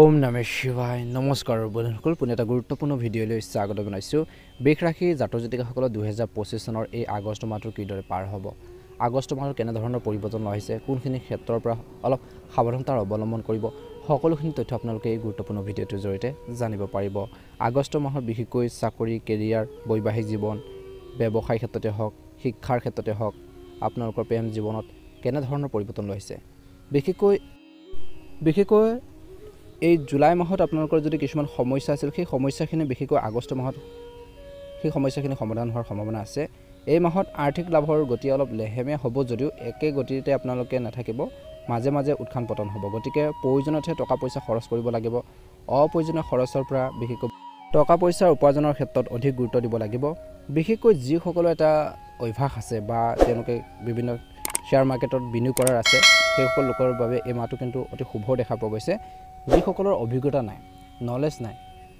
ওম নমঃ শিৱায় নমস্কাৰ বন্ধুসকল পুনে এটা গুৰুত্বপূৰ্ণ ভিডিঅ'লৈ স্বাগত জনাইছোঁ। বৃষ ৰাশি জাতক জাতিকাসকলৰ 2025 চনৰ এই আগষ্ট মাহটো কিদৰে পাৰ হ'ব, আগষ্ট মাহত কেনে ধৰণৰ পৰিৱৰ্তন আহিছে, কোনখিনি ক্ষেত্ৰৰ পৰা অলপ সাৱধানতা অৱলম্বন কৰিব, সকলোখিনি তথ্য আপোনালোকে এই গুৰুত্বপূৰ্ণ ভিডিঅ'টোৰ জৰিয়তে জানিব পাৰিব। আগষ্ট মাহত বিশেষকৈ চাকৰি, কেৰিয়াৰ, বৈবাহিক জীৱন, ব্যৱসায় ক্ষেত্ৰতে হওক, শিক্ষাৰ ক্ষেত্ৰতে হওক, আপোনালোকৰ প্ৰেম জীৱনত কেনে ধৰণৰ পৰিৱৰ্তন আহিছে। বিশেষকৈ এই জুলাই মাহত আপোনালোকৰ যদি কিছুমান সমস্যা আছিল, সেই সমস্যাখিনি বিশেষকৈ আগষ্ট মাহত সেই সমস্যাখিনি সমাধান হোৱাৰ সম্ভাৱনা আছে। এই মাহত আৰ্থিক লাভৰ গতি অলপ লেহেমীয়া হ'ব যদিও একে গতিতে আপোনালোকে নাথাকিব, মাজে মাজে উত্থান পতন হ'ব। গতিকে প্ৰয়োজনতহে টকা পইচা খৰচ কৰিব লাগিব। অপ্ৰয়োজনীয় খৰচৰ পৰা বিশেষকৈ টকা পইচাৰ উপাৰ্জনৰ ক্ষেত্ৰত অধিক গুৰুত্ব দিব লাগিব। বিশেষকৈ যিসকলৰ এটা অভ্যাস আছে বা তেওঁলোকে বিভিন্ন শ্বেয়াৰ মাৰ্কেটত বিনিয়োগ কৰাৰ আছে, সেইসকল লোকৰ বাবে এই মাহটো কিন্তু অতি শুভ দেখা পোৱা গৈছে। যিসকলৰ অভিজ্ঞতা নাই, নলেজ নাই,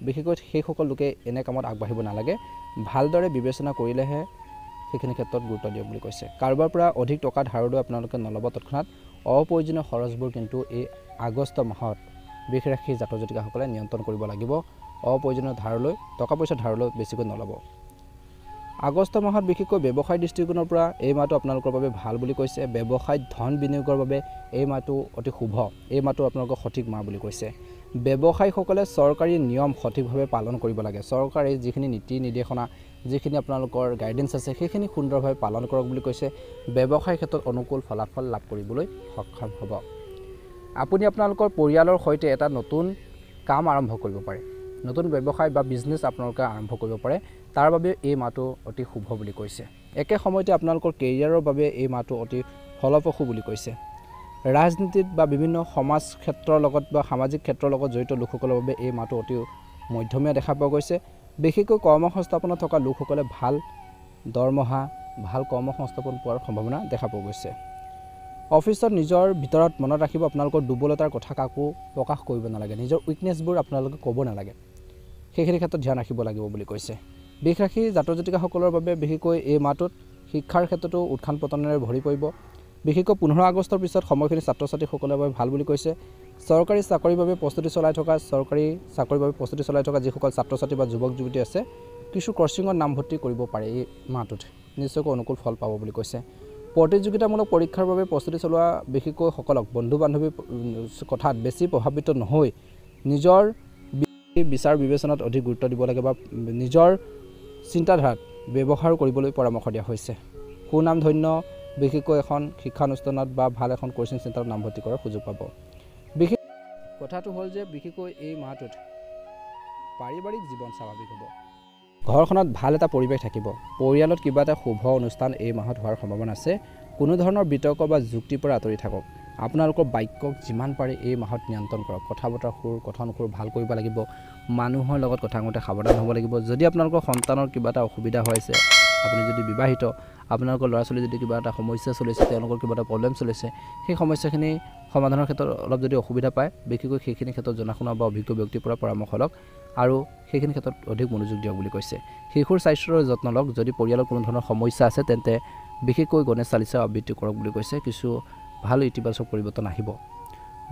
বিশেষকৈ সেইসকল লোকে এনে কামত আগবাঢ়িব নালাগে। ভালদৰে বিবেচনা কৰিলেহে সেইখিনি ক্ষেত্ৰত গুৰুত্ব দিয়ক বুলি কৈছে। কাৰোবাৰ পৰা অধিক টকা ধাৰলৈ আপোনালোকে নল'ব তৎক্ষণাত। অপ্ৰয়োজনীয় খৰচবোৰ কিন্তু এই আগষ্ট মাহত বৃষ ৰাশি জাতক জাতিকাসকলে নিয়ন্ত্ৰণ কৰিব লাগিব। অপ্ৰয়োজনীয় ধাৰলৈ টকা পইচা ধাৰলৈ বেছিকৈ নল'ব। আগষ্ট মাহত বিশেষকৈ ব্যৱসায় দৃষ্টিকোণৰ পৰা এই মাহটো আপোনালোকৰ বাবে ভাল বুলি কৈছে। ব্যৱসায়ত ধন বিনিয়োগৰ বাবে এই মাহটো অতি শুভ। এই মাহটো আপোনালোকৰ সঠিক মাহ বুলি কৈছে। ব্যৱসায়ীসকলে চৰকাৰী নিয়ম সঠিকভাৱে পালন কৰিব লাগে। চৰকাৰী যিখিনি নীতি নিৰ্দেশনা, যিখিনি আপোনালোকৰ গাইডেন্স আছে, সেইখিনি সুন্দৰভাৱে পালন কৰক বুলি কৈছে। ব্যৱসায়ৰ ক্ষেত্ৰত অনুকূল ফলাফল লাভ কৰিবলৈ সক্ষম হ'ব। আপুনি আপোনালোকৰ পৰিয়ালৰ সৈতে এটা নতুন কাম আৰম্ভ কৰিব পাৰে। নতুন ব্যৱসায় বা বিজনেছ আপোনালোকে আৰম্ভ কৰিব পাৰে। তাৰ বাবে এই মাহটো অতি শুভ বুলি কৈছে। একে সময়তে আপোনালোকৰ কেৰিয়াৰৰ বাবে এই মাহটো অতি ফলপ্ৰসূ বুলি কৈছে। ৰাজনীতিত বা বিভিন্ন সমাজ ক্ষেত্ৰৰ লগত বা সামাজিক ক্ষেত্ৰৰ লগত জড়িত লোকসকলৰ বাবে এই মাহটো অতি মধ্যমীয়া দেখা পোৱা গৈছে। বিশেষকৈ কৰ্মসংস্থাপনত থকা লোকসকলে ভাল দৰমহা, ভাল কৰ্মসংস্থাপন পোৱাৰ সম্ভাৱনা দেখা পোৱা গৈছে। অফিচত নিজৰ ভিতৰত মনত ৰাখিব, আপোনালোকৰ দুৰ্বলতাৰ কথা কাকো প্ৰকাশ কৰিব নালাগে। নিজৰ উইকনেছবোৰ আপোনালোকে ক'ব নালাগে। সেইখিনি ক্ষেত্ৰত ধ্যান ৰাখিব লাগিব বুলি কৈছে। বৃষ ৰাশি জাতক জাতিকাসকলৰ বাবে বিশেষকৈ এই মাহটোত শিক্ষাৰ ক্ষেত্ৰতো উত্থান পতনেৰে ভৰি পৰিব। বিশেষকৈ 15 আগষ্টৰ পিছত সময়খিনি ছাত্ৰ ছাত্ৰীসকলৰ বাবে ভাল বুলি কৈছে। চৰকাৰী চাকৰিৰ বাবে প্ৰস্তুতি চলাই থকা যিসকল ছাত্ৰ ছাত্ৰী বা যুৱক যুৱতী আছে, কিছু ক্ৰচিঙত নামভৰ্তি কৰিব পাৰে। এই মাহটোত নিশ্চয়কৈ অনুকূল ফল পাব বুলি কৈছে। প্ৰতিযোগিতামূলক পৰীক্ষাৰ বাবে প্ৰস্তুতি চলোৱা বিশেষকৈ সকলক বন্ধু বান্ধৱীৰ কথাত বেছি প্ৰভাৱিত নহৈ নিজৰ বিচাৰ বিবেচনাত অধিক গুৰুত্ব দিব লাগে বা নিজৰ চিন্তাধাৰাত ব্যৱহাৰ কৰিবলৈ পৰামৰ্শ দিয়া হৈছে। সুনাম ধন্য বিশেষকৈ এখন শিক্ষানুষ্ঠানত বা ভাল এখন কোচিং চেণ্টাৰত নামভৰ্তি কৰাৰ সুযোগ পাব। বিশেষ কথাটো হ'ল যে বিশেষকৈ এই মাহটোত পাৰিবাৰিক জীৱন স্বাভাৱিক হ'ব। ঘৰখনত ভাল এটা পৰিৱেশ থাকিব। পৰিয়ালত কিবা এটা শুভ অনুষ্ঠান এই মাহত হোৱাৰ সম্ভাৱনা আছে। কোনো ধৰণৰ বিতৰ্ক বা যুক্তিৰ পৰা আঁতৰি থাকক। আপোনালোকৰ বাক্যক যিমান পাৰে এই মাহত নিয়ন্ত্ৰণ কৰক। কথা বতৰা কথন সুৰ ভাল কৰিব লাগিব। মানুহৰ লগত কথা কওঁতে সাৱধান হ'ব লাগিব। যদি আপোনালোকৰ সন্তানৰ কিবা এটা অসুবিধা হৈ আছে, আপুনি যদি বিবাহিত, আপোনালোকৰ ল'ৰা ছোৱালী যদি কিবা এটা সমস্যা চলিছে, তেওঁলোকৰ কিবা এটা প্ৰব্লেম চলিছে, সেই সমস্যাখিনি সমাধানৰ ক্ষেত্ৰত অলপ যদি অসুবিধা পায়, বিশেষকৈ সেইখিনি ক্ষেত্ৰত জনা শুনা বা অভিজ্ঞ ব্যক্তিৰ পৰা পৰামৰ্শ লওক আৰু সেইখিনি ক্ষেত্ৰত অধিক মনোযোগ দিয়ক বুলি কৈছে। শিশুৰ স্বাস্থ্যৰ যত্ন লওক। যদি পৰিয়ালৰ কোনো ধৰণৰ সমস্যা আছে তেন্তে বিশেষকৈ গণেশ চালিচা আবৃত্তি কৰক বুলি কৈছে। কিছু ভাল ইতিবাচক পৰিৱৰ্তন আহিব।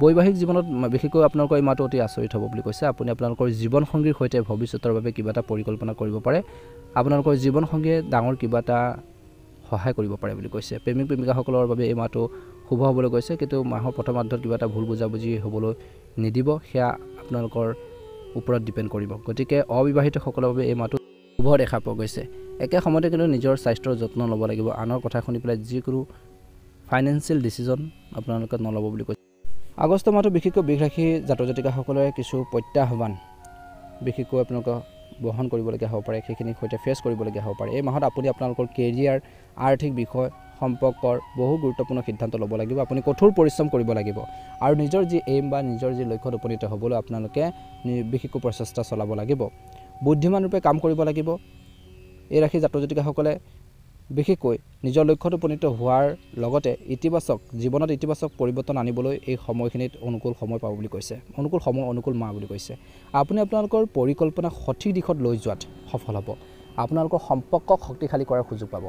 বৈবাহিক জীৱনত বিশেষকৈ আপোনালোকৰ এই মাহটো অতি আচৰিত হ'ব বুলি কৈছে। আপুনি আপোনালোকৰ জীৱনসংগীৰ সৈতে ভৱিষ্যতৰ বাবে কিবা এটা পৰিকল্পনা কৰিব পাৰে। আপোনালোকৰ জীৱনসংগীয়ে ডাঙৰ কিবা এটা সহায় কৰিব পাৰে বুলি কৈছে। প্ৰেমিক প্ৰেমিকাসকলৰ বাবে এই মাহটো শুভ হ'বলৈ কৈছে, কিন্তু মাহৰ প্ৰথমাৰ্ধত কিবা এটা ভুল বুজাবুজি হ'বলৈ নিদিব। সেয়া আপোনালোকৰ ওপৰত ডিপেণ্ড কৰিব। গতিকে অবিবাহিতসকলৰ বাবে এই মাহটো শুভ দেখা পোৱা গৈছে। একে সময়তে কিন্তু নিজৰ স্বাস্থ্যৰ যত্ন ল'ব লাগিব। আনৰ কথা শুনি পেলাই যিকোনো ফাইনেন্সিয়েল ডিচিজন আপোনালোকে নল'ব বুলি কৈছে। আগষ্ট মাহটো বিশেষকৈ বৃষ ৰাশি জাতক জাতিকাসকলে কিছু প্ৰত্যাহ্বান বিশেষকৈ আপোনালোকে বহন কৰিবলগীয়া হ'ব পাৰে। সেইখিনিৰ সৈতে ফেচ কৰিবলগীয়া হ'ব পাৰে। এই মাহত আপুনি আপোনালোকৰ কেৰিয়াৰ, আৰ্থিক বিষয় সম্পৰ্কৰ বহু গুৰুত্বপূৰ্ণ সিদ্ধান্ত ল'ব লাগিব। আপুনি কঠোৰ পৰিশ্ৰম কৰিব লাগিব আৰু নিজৰ যি এইম বা নিজৰ যি লক্ষ্যত উপনীত হ'বলৈ আপোনালোকে বিশেষকৈ প্ৰচেষ্টা চলাব লাগিব। বুদ্ধিমান ৰূপে কাম কৰিব লাগিব। এই ৰাশি জাতক জাতিকাসকলে বিশেষকৈ নিজৰ লক্ষ্যত উপনীত হোৱাৰ লগতে জীৱনত ইতিবাচক পৰিৱৰ্তন আনিবলৈ এই সময়খিনিত অনুকূল সময় পাব বুলি কৈছে। অনুকূল সময়, অনুকূল মাহ বুলি কৈছে। আপুনি আপোনালোকৰ পৰিকল্পনা সঠিক দিশত লৈ যোৱাত সফল হ'ব। আপোনালোকৰ সম্পৰ্কক শক্তিশালী কৰাৰ সুযোগ পাব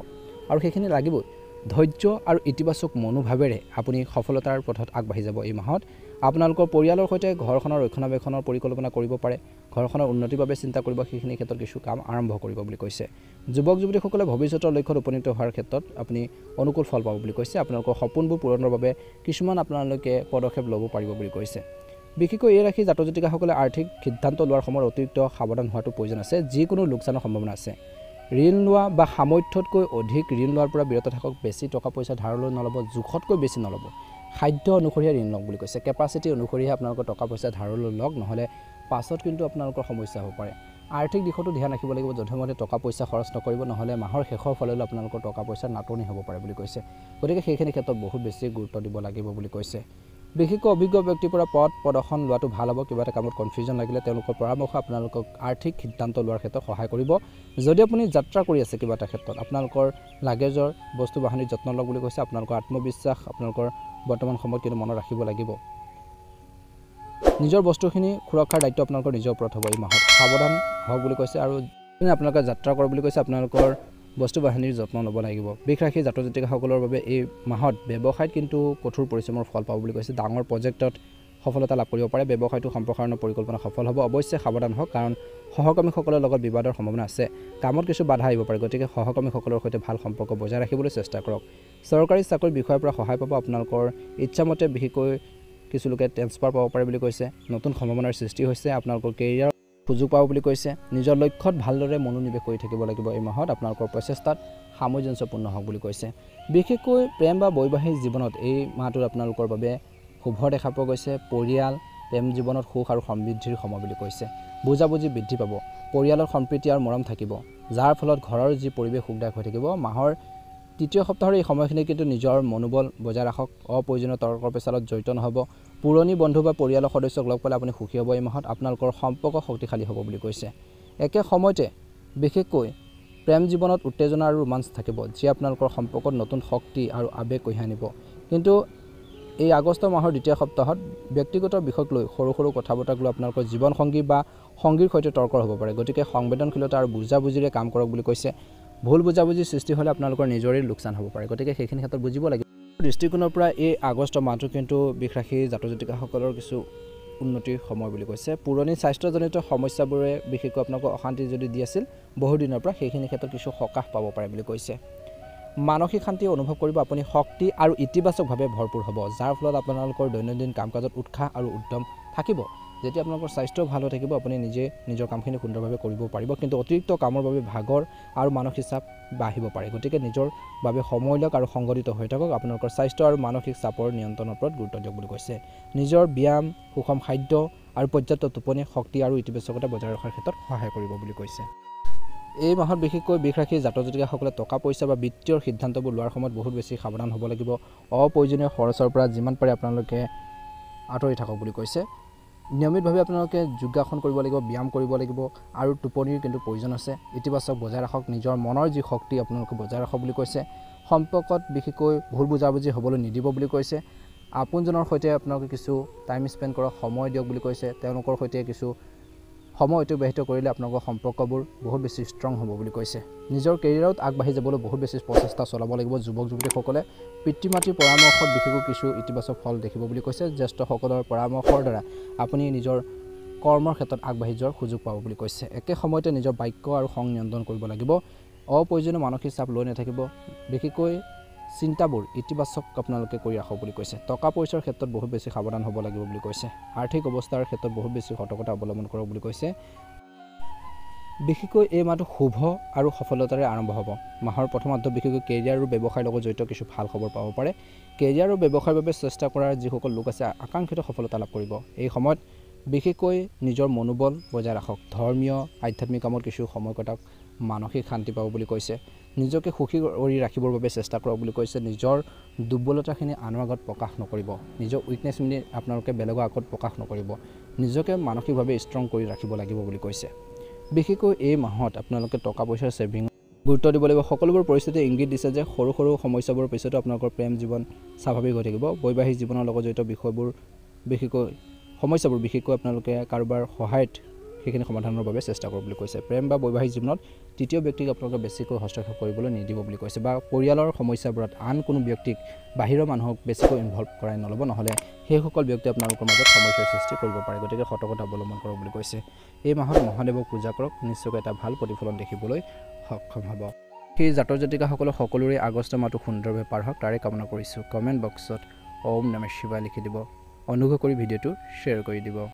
আৰু সেইখিনি লাগিবই। ধৈৰ্য আৰু ইতিবাচক মনোভাৱেৰে আপুনি সফলতাৰ পথত আগবাঢ়ি যাব এই মাহত। আপোনালোকৰ পৰিয়ালৰ সৈতে ঘৰখনৰ ৰক্ষণাবেক্ষণৰ পৰিকল্পনা কৰিব পাৰে, ঘৰখনৰ উন্নতিৰ বাবে চিন্তা কৰিব, সেইখিনি ক্ষেত্ৰত কিছু কাম আৰম্ভ কৰিব বুলি কৈছে। যুৱক যুৱতীসকলে ভৱিষ্যতৰ লক্ষ্যত উপনীত হোৱাৰ ক্ষেত্ৰত আপুনি অনুকূল ফল পাব বুলি কৈছে। আপোনালোকৰ সপোনবোৰ পূৰণৰ বাবে কিছুমান আপোনালোকে পদক্ষেপ ল'ব পাৰিব বুলি কৈছে। বিশেষকৈ এই ৰাশি জাতক জাতিকাসকলে আৰ্থিক সিদ্ধান্ত লোৱাৰ সময়ত অতিৰিক্ত সাৱধান হোৱাটো প্ৰয়োজন আছে। যিকোনো লোকচানৰ সম্ভাৱনা আছে। ঋণ লোৱা বা সামৰ্থ্যতকৈ অধিক ঋণ লোৱাৰ পৰা বিৰত থাকক। বেছি টকা পইচা ধাৰলৈ নল'ব, জোখতকৈ বেছি নল'ব। খাদ্য অনুসৰিহে ঋণ লওক বুলি কৈছে। কেপাচিটি অনুসৰিহে আপোনালোকৰ টকা পইচা ধাৰলৈ লওক, নহ'লে পাছত কিন্তু আপোনালোকৰ সমস্যা হ'ব পাৰে। আৰ্থিক দিশতো ধ্যান ৰাখিব লাগিব, যধে-মধে টকা পইচা খৰচ নকৰিব, নহ'লে মাহৰ শেষৰ ফাললৈ আপোনালোকৰ টকা পইচাৰ নাটনি হ'ব পাৰে বুলি কৈছে। গতিকে সেইখিনি ক্ষেত্ৰত বহুত বেছি গুৰুত্ব দিব লাগিব বুলি কৈছে। বিশেষকৈ অভিজ্ঞ ব্যক্তিৰ পৰা পথ প্ৰদৰ্শন লোৱাটো ভাল হ'ব। কিবা এটা কামত কনফিউজন লাগিলে তেওঁলোকৰ পৰামৰ্শ আপোনালোকক আৰ্থিক সিদ্ধান্ত লোৱাৰ ক্ষেত্ৰত সহায় কৰিব। যদি আপুনি যাত্ৰা কৰি আছে কিবা এটা ক্ষেত্ৰত, আপোনালোকৰ লাগেজৰ বস্তু বাহানিৰ যত্ন লওক বুলি কৈছে। আপোনালোকৰ আত্মবিশ্বাস আপোনালোকৰ বৰ্তমান সময়ত কিন্তু মনত ৰাখিব লাগিব। নিজৰ বস্তুখিনি সুৰক্ষাৰ দায়িত্ব আপোনালোকৰ নিজৰ ওপৰত হ'ব। এই মাহত সাৱধান হওক বুলি কৈছে। আৰু আপোনালোকে যাত্ৰা কৰে বুলি কৈছে, আপোনালোকৰ বস্তু বাহানিৰ যত্ন ল'ব লাগিব। বৃষ ৰাশি জাতক জাতিকাসকলৰ বাবে এই মাহত ব্যৱসায়ত কিন্তু কঠোৰ পৰিশ্ৰমৰ ফল পাব বুলি কৈছে। ডাঙৰ প্ৰজেক্টত সফলতা লাভ কৰিব পাৰে। ব্যৱসায়টো সম্প্ৰসাৰণৰ পৰিকল্পনা সফল হ'ব। অৱশ্যে সাৱধান হওক, কাৰণ সহকৰ্মীসকলৰ লগত বিবাদৰ সম্ভাৱনা আছে। কামত কিছু বাধা আহিব পাৰে, গতিকে সহকৰ্মীসকলৰ সৈতে ভাল সম্পৰ্ক বজাই ৰাখিবলৈ চেষ্টা কৰক। চৰকাৰী চাকৰি বিষয়ৰ পৰা সহায় পাব। আপোনালোকৰ ইচ্ছামতে বিশেষকৈ কিছু লোকে ট্ৰেন্সফাৰ পাব পাৰে বুলি কৈছে। নতুন সম্ভাৱনাৰ সৃষ্টি হৈছে। আপোনালোকৰ কেৰিয়াৰ সুযোগ পাব বুলি কৈছে। নিজৰ লক্ষ্যত ভালদৰে মনোনিৱেশ কৰি থাকিব লাগিব। এই মাহত আপোনালোকৰ প্ৰচেষ্টাত সামঞ্জস্যপূৰ্ণ হওক বুলি কৈছে। বিশেষকৈ প্ৰেম বা বৈবাহিক জীৱনত এই মাহটোত আপোনালোকৰ বাবে শুভ দেখা পোৱা গৈছে। পৰিয়াল প্ৰেম জীৱনত সুখ আৰু সমৃদ্ধিৰ সময় বুলি কৈছে। বুজাবুজি বৃদ্ধি পাব। পৰিয়ালৰ সম্প্ৰীতি আৰু মৰম থাকিব, যাৰ ফলত ঘৰৰ যি পৰিৱেশ সুখদায়ক হৈ থাকিব। মাহৰ তৃতীয় সপ্তাহৰ এই সময়খিনি কিন্তু নিজৰ মনোবল বজাই ৰাখক। অপ্ৰয়োজনীয় তৰ্ক পেচালত জড়িত নহ'ব। পুৰণি বন্ধু বা পৰিয়ালৰ সদস্যক লগ পালে আপুনি সুখী হ'ব। এই মাহত আপোনালোকৰ সম্পৰ্ক শক্তিশালী হ'ব বুলি কৈছে। একে সময়তে বিশেষকৈ প্ৰেম জীৱনত উত্তেজনা আৰু ৰোমাঞ্চ থাকিব, যিয়ে আপোনালোকৰ সম্পৰ্কত নতুন শক্তি আৰু আৱেগ কঢ়িয়াই আনিব। কিন্তু এই আগষ্ট মাহৰ দ্বিতীয় সপ্তাহত ব্যক্তিগত বিষয়ক লৈ সৰু সৰু কথা বতৰাক লৈ আপোনালোকৰ জীৱনসংগী বা সংগীৰ সৈতে তৰ্ক হ'ব পাৰে। গতিকে সংবেদনশীলতা আৰু বুজাবুজিৰে কাম কৰক বুলি কৈছে। ভুল বুজাবুজিৰ সৃষ্টি হ'লে আপোনালোকৰ নিজৰে লোকচান হ'ব পাৰে। গতিকে সেইখিনি ক্ষেত্ৰত বুজিব লাগিব। দৃষ্টিকোণৰ পৰা এই আগষ্ট মাহটো কিন্তু বৃষ ৰাশি জাতক জাতিকাসকলৰ কিছু উন্নতিৰ সময় বুলি কৈছে। পুৰণি স্বাস্থ্যজনিত সমস্যাবোৰে বিশেষকৈ আপোনালোকক অশান্তি যদি দি আছিল বহুদিনৰ পৰা, সেইখিনি ক্ষেত্ৰত কিছু সকাহ পাব পাৰে বুলি কৈছে। মানসিক শান্তি অনুভৱ কৰিব। আপুনি শক্তি আৰু ইতিবাচকভাৱে ভৰপূৰ হ'ব, যাৰ ফলত আপোনালোকৰ দৈনন্দিন কাম কাজত উৎসাহ আৰু উদ্যম থাকিব। যেতিয়া আপোনালোকৰ স্বাস্থ্য ভাল হৈ থাকিব, আপুনি নিজে নিজৰ কামখিনি সুন্দৰভাৱে কৰিব পাৰিব। কিন্তু অতিৰিক্ত কামৰ বাবে ভাগৰ আৰু মানসিক চাপ বাঢ়িব পাৰে। গতিকে নিজৰ বাবে সময় লওক আৰু সংগঠিত হৈ থাকক। আপোনালোকৰ স্বাস্থ্য আৰু মানসিক চাপৰ নিয়ন্ত্ৰণৰ ওপৰত গুৰুত্ব দিয়ক বুলি কৈছে। নিজৰ ব্যায়াম, সুষম খাদ্য আৰু পৰ্যাপ্ত টোপনি শক্তি আৰু ইতিবাচকতা বজাই ৰখাৰ ক্ষেত্ৰত সহায় কৰিব বুলি কৈছে। এই মাহত বিশেষকৈ বৃষ ৰাশিৰ জাতক জাতিকাসকলে টকা পইচা বা বিত্তীয় সিদ্ধান্তবোৰ লোৱাৰ সময়ত বহুত বেছি সাৱধান হ'ব লাগিব। অপ্ৰয়োজনীয় খৰচৰ পৰা যিমান পাৰে আপোনালোকে আঁতৰি থাকক বুলি কৈছে। নিয়মিতভাৱে আপোনালোকে যোগাসন কৰিব লাগিব, ব্যায়াম কৰিব লাগিব আৰু টোপনিৰ কিন্তু প্ৰয়োজন আছে। ইতিবাচক বজাই ৰাখক। নিজৰ মনৰ যি শক্তি আপোনালোকে বজাই ৰাখক বুলি কৈছে। সম্পৰ্কত বিশেষকৈ ভুল বুজাবুজি হ'বলৈ নিদিব বুলি কৈছে। আপোনজনৰ সৈতে আপোনালোকে কিছু টাইম স্পেণ্ড কৰক, সময় দিয়ক বুলি কৈছে। তেওঁলোকৰ সৈতে কিছু সময় অতিবাহিত কৰিলে আপোনালোকৰ সম্পৰ্কবোৰ বহুত বেছি ষ্ট্ৰং হ'ব বুলি কৈছে। নিজৰ কেৰিয়াৰত আগবাঢ়ি যাবলৈ বহুত বেছি প্ৰচেষ্টা চলাব লাগিব। যুৱক যুৱতীসকলে পিতৃ মাতৃৰ পৰামৰ্শত বিশেষকৈ কিছু ইতিবাচক ফল দেখিব বুলি কৈছে। জ্যেষ্ঠসকলৰ পৰামৰ্শৰ দ্বাৰা আপুনি নিজৰ কৰ্মৰ ক্ষেত্ৰত আগবাঢ়ি যোৱাৰ সুযোগ পাব বুলি কৈছে। একে সময়তে নিজৰ বাক্য আৰু খং নিয়ন্ত্ৰণ কৰিব লাগিব। অপ্ৰয়োজনীয় মানসিক চাপ লৈ নাথাকিব। বিশেষকৈ চিন্তাবোৰ ইতিবাচক আপোনালোকে কৰি ৰাখক বুলি কৈছে। টকা পইচাৰ ক্ষেত্ৰত বহুত বেছি সাৱধান হ'ব লাগিব বুলি কৈছে। আৰ্থিক অৱস্থাৰ ক্ষেত্ৰত বহুত বেছি সতৰ্কতা অৱলম্বন কৰক বুলি কৈছে। বিশেষকৈ এই মাহটো শুভ আৰু সফলতাৰে আৰম্ভ হ'ব। মাহৰ প্ৰথমাৰ্ধত বিশেষকৈ কেৰিয়াৰ আৰু ব্যৱসায়ৰ লগত জড়িত কিছু ভাল খবৰ পাব পাৰে। কেৰিয়াৰ আৰু ব্যৱসায়ৰ বাবে চেষ্টা কৰাৰ যিসকল লোক আছে আকাংক্ষিত সফলতা লাভ কৰিব। এই সময়ত বিশেষকৈ নিজৰ মনোবল বজাই ৰাখক। ধৰ্মীয় আধ্যাত্মিক কামত কিছু সময় কটাওক। মানসিক শান্তি পাব বুলি কৈছে। নিজকে সুখী কৰি ৰাখিবৰ বাবে চেষ্টা কৰক বুলি কৈছে। নিজৰ দুৰ্বলতাখিনি আনৰ আগত প্ৰকাশ নকৰিব। নিজৰ উইকনেছখিনি আপোনালোকে বেলেগৰ আগত প্ৰকাশ নকৰিব। নিজকে মানসিকভাৱে ষ্ট্ৰং কৰি ৰাখিব লাগিব বুলি কৈছে। বিশেষকৈ এই মাহত আপোনালোকে টকা পইচাৰ ছেভিং গুৰুত্ব দিব লাগিব। সকলোবোৰ পৰিস্থিতি ইংগিত দিছে যে সৰু সৰু সমস্যাবোৰৰ পিছতো আপোনালোকৰ প্ৰেম জীৱন স্বাভাৱিক হৈ থাকিব। বৈবাহিক জীৱনৰ লগত জড়িত বিষয়বোৰ বিশেষকৈ সমস্যাবোৰ বিশেষকৈ আপোনালোকে কাৰোবাৰ সহায়ত সেইখিনি সমাধানৰ বাবে চেষ্টা কৰক বুলি কৈছে। প্ৰেম বা বৈবাহিক জীৱনত তৃতীয় ব্যক্তিক আপোনালোকে বেছিকৈ হস্তক্ষেপ কৰিবলৈ নিদিব বুলি কৈছে, বা পৰিয়ালৰ সমস্যাবোৰত আন কোনো ব্যক্তিক বাহিৰৰ মানুহক বেছিকৈ ইনভলভ কৰাই নল'ব, নহ'লে সেইসকল ব্যক্তি আপোনালোকৰ মাজত সমস্যাৰ সৃষ্টি কৰিব পাৰে। গতিকে সতৰ্কতা অৱলম্বন কৰক বুলি কৈছে। এই মাহত মহাদেৱক পূজা কৰক, নিশ্চয়কৈ এটা ভাল প্ৰতিফলন দেখিবলৈ সক্ষম হ'ব। সেই জাতক জাতিকাসকলৰ সকলোৰে আগষ্ট মাহটো সুন্দৰভাৱে পাৰ হওক তাৰে কামনা কৰিছোঁ। কমেণ্ট বক্সত ওম নমঃ শিৱায় লিখি দিব। অনুগ্ৰহ কৰি ভিডিঅ'টো শ্বেয়াৰ কৰি দিব।